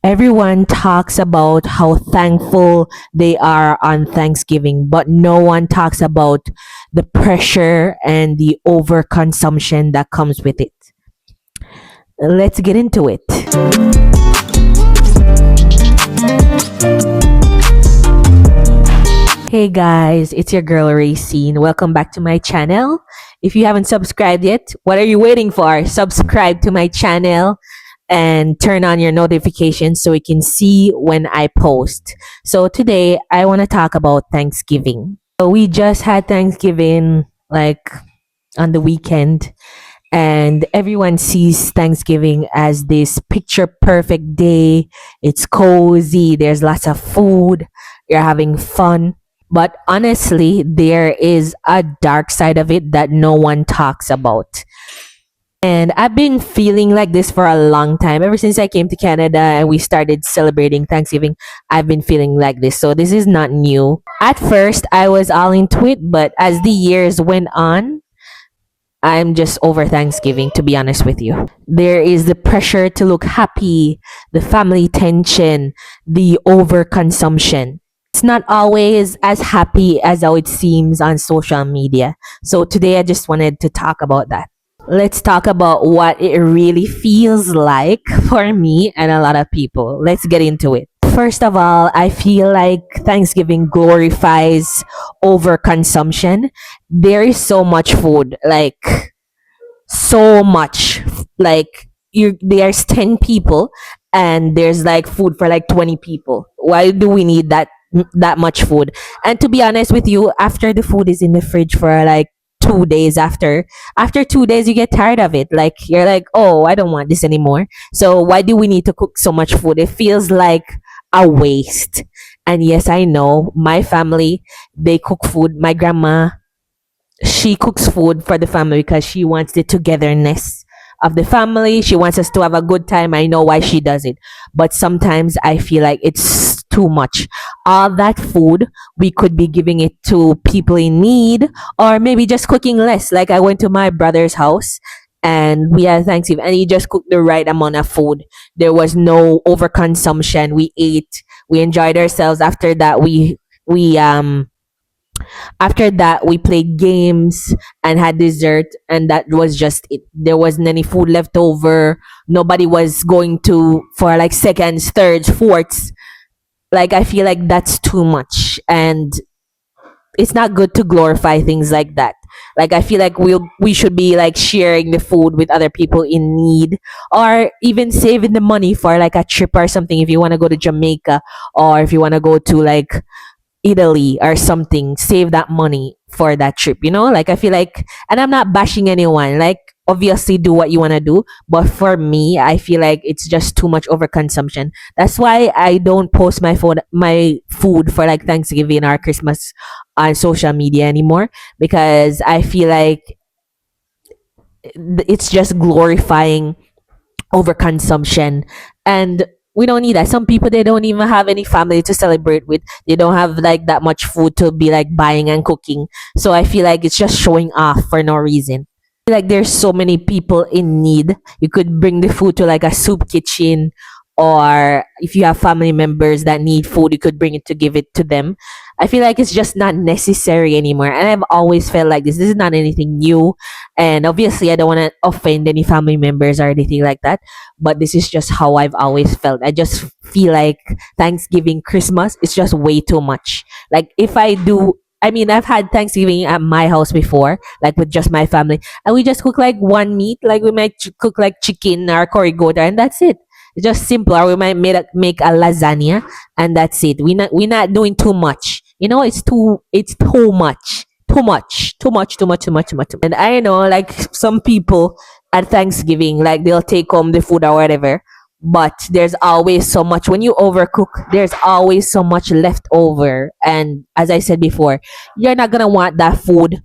Everyone talks about how thankful they are on Thanksgiving, but no one talks about the pressure and the overconsumption that comes with it. Let's get into it. Hey guys, it's your girl Racine. Welcome back to my channel. If you haven't subscribed yet, what are you waiting for? Subscribe to my channel and turn on your notifications so you can see when I post. So today I want to talk about Thanksgiving. So we just had Thanksgiving like on the weekend, and everyone sees Thanksgiving as this picture perfect day. It's cozy, there's lots of food, you're having fun. But honestly, there is a dark side of it that no one talks about. And I've been feeling like this for a long time. Ever since I came to Canada and we started celebrating Thanksgiving, I've been feeling like this. So this is not new. At first, I was all into it, but as the years went on, I'm just over Thanksgiving, to be honest with you. There is the pressure to look happy, the family tension, the overconsumption. It's not always as happy as how it seems on social media. So today I just wanted to talk about that. Let's talk about what it really feels like for me and a lot of people. Let's get into it. First of all, I feel like Thanksgiving glorifies overconsumption. There is so much food, like so much. Like there's 10 people and there's like food for like 20 people. Why do we need that much food? And to be honest with you, after the food is in the fridge for like 2 days, after 2 days you get tired of it. Like you're like, oh, I don't want this anymore. So why do we need to cook so much food? It feels like a waste. And yes, I know my family, they cook food. My grandma, she cooks food for the family because she wants the togetherness of the family. She wants us to have a good time. I know why she does it. But sometimes I feel like it's too much. All that food, we could be giving it to people in need, or maybe just cooking less. Like I went to my brother's house and we had Thanksgiving and he just cooked the right amount of food. There was no overconsumption. We ate, we enjoyed ourselves. We after that, we played games and had dessert, and that was just it. There wasn't any food left over. Nobody was going to for like seconds, thirds, fourths. Like I feel like that's too much, and it's not good to glorify things like that. Like I feel like we should be like sharing the food with other people in need, or even saving the money for like a trip or something. If you want to go to Jamaica, or if you want to go to like Italy or something, save that money for that trip, Like I feel like, and I'm not bashing anyone, like obviously do what you want to do, but for me, I feel like it's just too much overconsumption. That's why I don't post my food for like Thanksgiving or Christmas on social media anymore, because I feel like it's just glorifying overconsumption, and we don't need that. Some people, they don't even have any family to celebrate with. They don't have like that much food to be like buying and cooking. So I feel like it's just showing off for no reason. I feel like there's so many people in need. You could bring the food to like a soup kitchen, or if you have family members that need food, you could bring it to give it to them. I feel like it's just not necessary anymore. And I've always felt like this. This is not anything new. And obviously, I don't want to offend any family members or anything like that. But this is just how I've always felt. I just feel like Thanksgiving, Christmas, it's just way too much. Like if I do, I mean, I've had Thanksgiving at my house before, like with just my family, and we just cook like one meat. Like we might cook like chicken or curry goat, and that's it. It's just simple. Or we might make a lasagna, and that's it. We're not doing too much. It's too much. Too much. Too much. Too much. Too much. Too much. And I know, like some people at Thanksgiving, like they'll take home the food or whatever. But there's always so much. When you overcook, there's always so much left over. And as I said before, you're not gonna want that food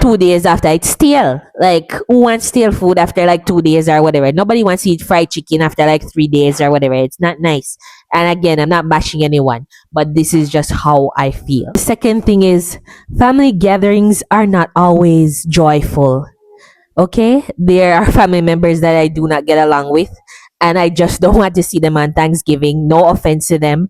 2 days after it's stale. Like who wants stale food after like 2 days or whatever? Nobody wants to eat fried chicken after like 3 days or whatever. It's not nice. And again, I'm not bashing anyone, but this is just how I feel. The second thing is, family gatherings are not always joyful. Okay, there are family members that I do not get along with, and I just don't want to see them on Thanksgiving. No offense to them,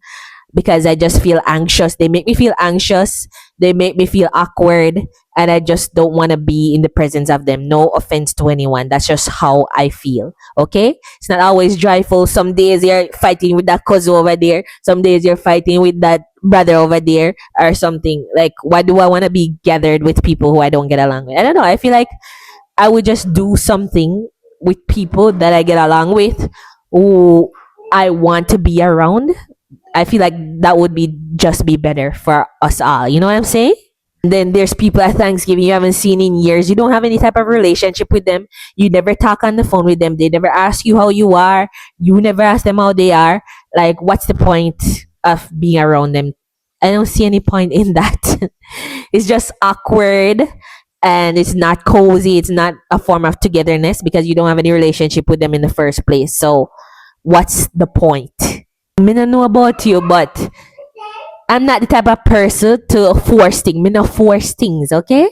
because I just feel anxious. They make me feel anxious. They make me feel awkward. And I just don't want to be in the presence of them. No offense to anyone. That's just how I feel. Okay? It's not always joyful. Some days you're fighting with that cousin over there. Some days you're fighting with that brother over there or something. Like, why do I want to be gathered with people who I don't get along with? I don't know. I feel like I would just do something with people that I get along with, who I want to be around. I feel like that would be better for us all. You know what I'm saying? And then there's people at Thanksgiving you haven't seen in years. You don't have any type of relationship with them. You never talk on the phone with them. They never ask you how you are. You never ask them how they are. Like, what's the point of being around them? I don't see any point in that. It's just awkward, and it's not cozy. It's not a form of togetherness because you don't have any relationship with them in the first place. So, what's the point? Me not know about you, but I'm not the type of person to force things. Me not force things, okay?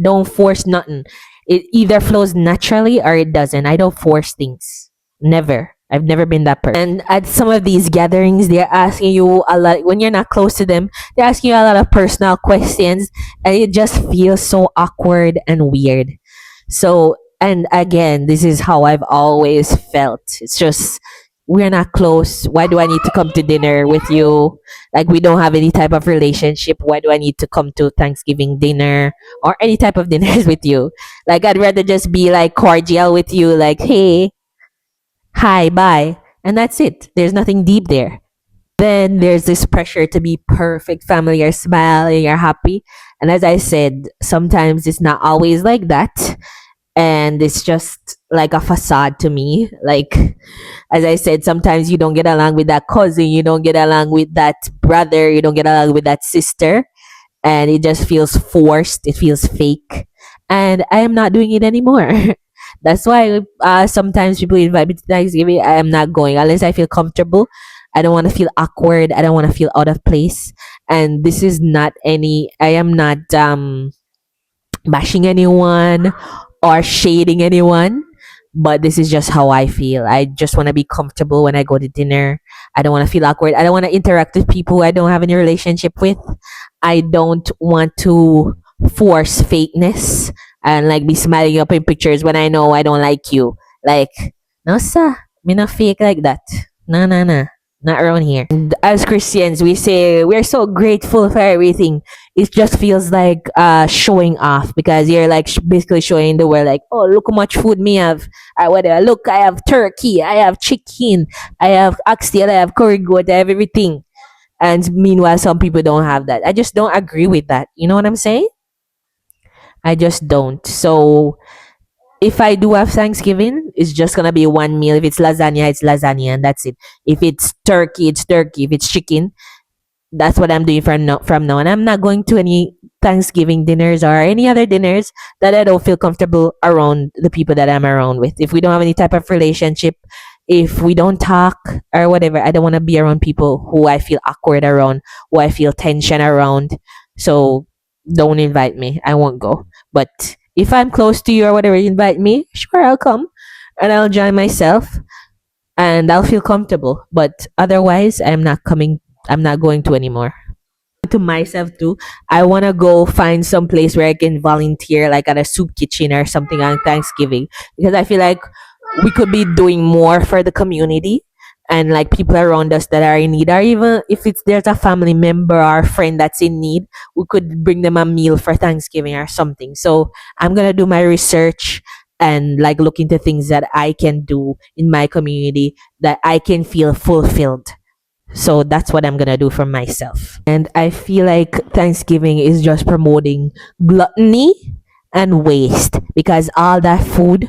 Don't force nothing. It either flows naturally or it doesn't. I don't force things. Never. I've never been that person. And at some of these gatherings, they're asking you a lot. When you're not close to them, they're asking you a lot of personal questions, and it just feels so awkward and weird. So, and again, this is how I've always felt. It's just, we're not close. Why do I need to come to dinner with you? Like, we don't have any type of relationship. Why do I need to come to Thanksgiving dinner or any type of dinners with you? Like, I'd rather just be like cordial with you, like, hey, hi, bye. And that's it. There's nothing deep there. Then there's this pressure to be perfect family. You're smiling, you're happy. And as I said, sometimes it's not always like that. And it's just like a facade to me. Like, as I said, sometimes you don't get along with that cousin, you don't get along with that brother, you don't get along with that sister, and it just feels forced, it feels fake. And I am not doing it anymore. That's why sometimes people invite me to Thanksgiving. I am not going unless I feel comfortable. I don't want to feel awkward. I don't want to feel out of place. And this is not any, I am not bashing anyone or shading anyone, but this is just how I feel. I just want to be comfortable when I go to dinner. I don't want to feel awkward. I don't want to interact with people who I don't have any relationship with. I don't want to force fakeness and like be smiling up in pictures when I know I don't like you. Like, no, sir, me not fake like that. No, no, no. Not around here. And as Christians, we say we're so grateful for everything. It just feels like showing off because you're like basically showing the world like, oh, look how much food me have. Or whatever. Look, I have turkey, I have chicken, I have oxtail, I have curry goat, I have everything. And meanwhile, some people don't have that. I just don't agree with that. You know what I'm saying? I just don't. So if I do have Thanksgiving, it's just gonna be one meal. If it's lasagna, it's lasagna, and that's it. If it's turkey, it's turkey. If it's chicken, that's what I'm doing from now. And I'm not going to any Thanksgiving dinners or any other dinners that I don't feel comfortable around the people that I'm around with. If we don't have any type of relationship, if we don't talk or whatever, I don't want to be around people who I feel awkward around, who I feel tension around. So don't invite me. I won't go. But if I'm close to you or whatever, you invite me, sure, I'll come and I'll join myself and I'll feel comfortable. But otherwise, I'm not coming. I'm not going to anymore. To myself too, I want to go find some place where I can volunteer, like at a soup kitchen or something on Thanksgiving, because I feel like we could be doing more for the community and like people around us that are in need, or even if it's there's a family member or friend that's in need, we could bring them a meal for Thanksgiving or something. So I'm gonna do my research and like look into things that I can do in my community that I can feel fulfilled. So that's what I'm gonna do for myself. And I feel like Thanksgiving is just promoting gluttony and waste because all that food,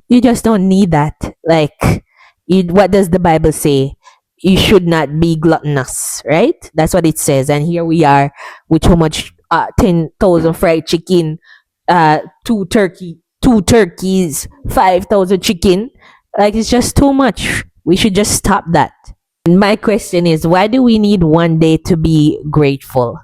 you just don't need that. Like, what does the Bible say? You should not be gluttonous, right? That's what it says. And here we are with so much 10,000 fried chicken, two turkeys, 5,000 chicken. Like, it's just too much. We should just stop that. My question is, why do we need one day to be grateful?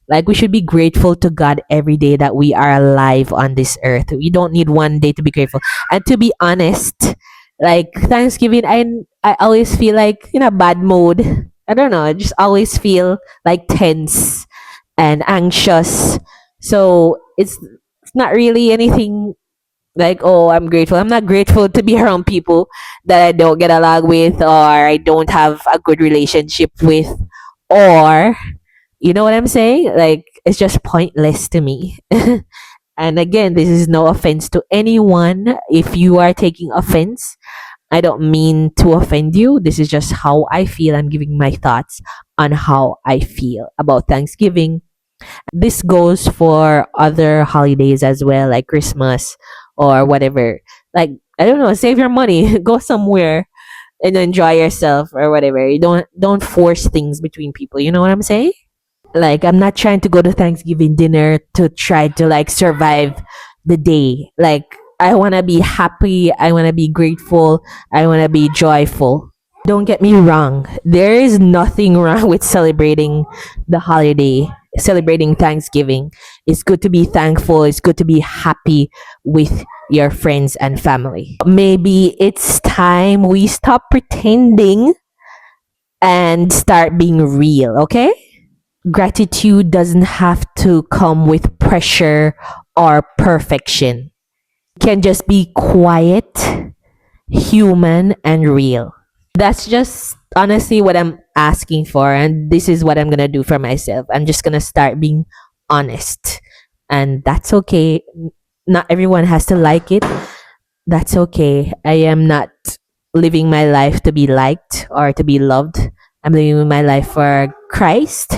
Like, we should be grateful to God every day that we are alive on this earth. We don't need one day to be grateful. And to be honest, Like Thanksgiving, I always feel like in a bad mood. I don't know. I just always feel like tense and anxious. So it's not really anything like, oh, I'm grateful. I'm not grateful to be around people that I don't get along with or I don't have a good relationship with, or you know what I'm saying? Like it's just pointless to me. And again, this is no offense to anyone. If you are taking offense, I don't mean to offend you. This is just how I feel. I'm giving my thoughts on how I feel about Thanksgiving. This goes for other holidays as well, like Christmas or whatever. Like, I don't know, save your money, go somewhere and enjoy yourself or whatever. You don't force things between people. You know what I'm saying? Like I'm not trying to go to Thanksgiving dinner to try to like survive the day. Like I want to be happy, I want to be grateful, I want to be joyful. Don't get me wrong. There is nothing wrong with celebrating the holiday, celebrating Thanksgiving. It's good to be thankful, it's good to be happy with your friends and family. Maybe it's time we stop pretending and start being real, okay? Gratitude doesn't have to come with pressure or perfection. It can just be quiet, human, and real. That's just honestly what I'm asking for. And this is what I'm going to do for myself. I'm just going to start being honest. And that's okay. Not everyone has to like it. That's okay. I am not living my life to be liked or to be loved. I'm living my life for Christ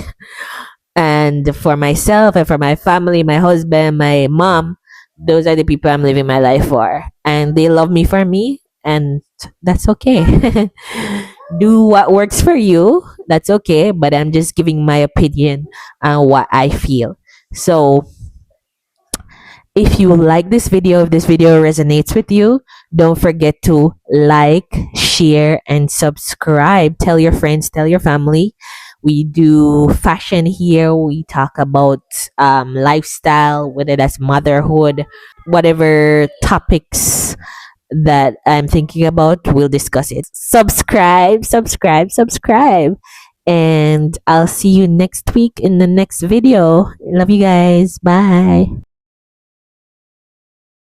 and for myself and for my family, my husband, my mom. Those are the people I'm living my life for, and they love me for me, and that's okay. Do what works for you, that's okay, but I'm just giving my opinion on what I feel. So if you like this video, if this video resonates with you, don't forget to like, share, and subscribe. Tell your friends, tell your family. We do fashion here. We talk about lifestyle, whether that's motherhood, whatever topics that I'm thinking about, we'll discuss it. Subscribe, subscribe, subscribe. And I'll see you next week in the next video. Love you guys. Bye.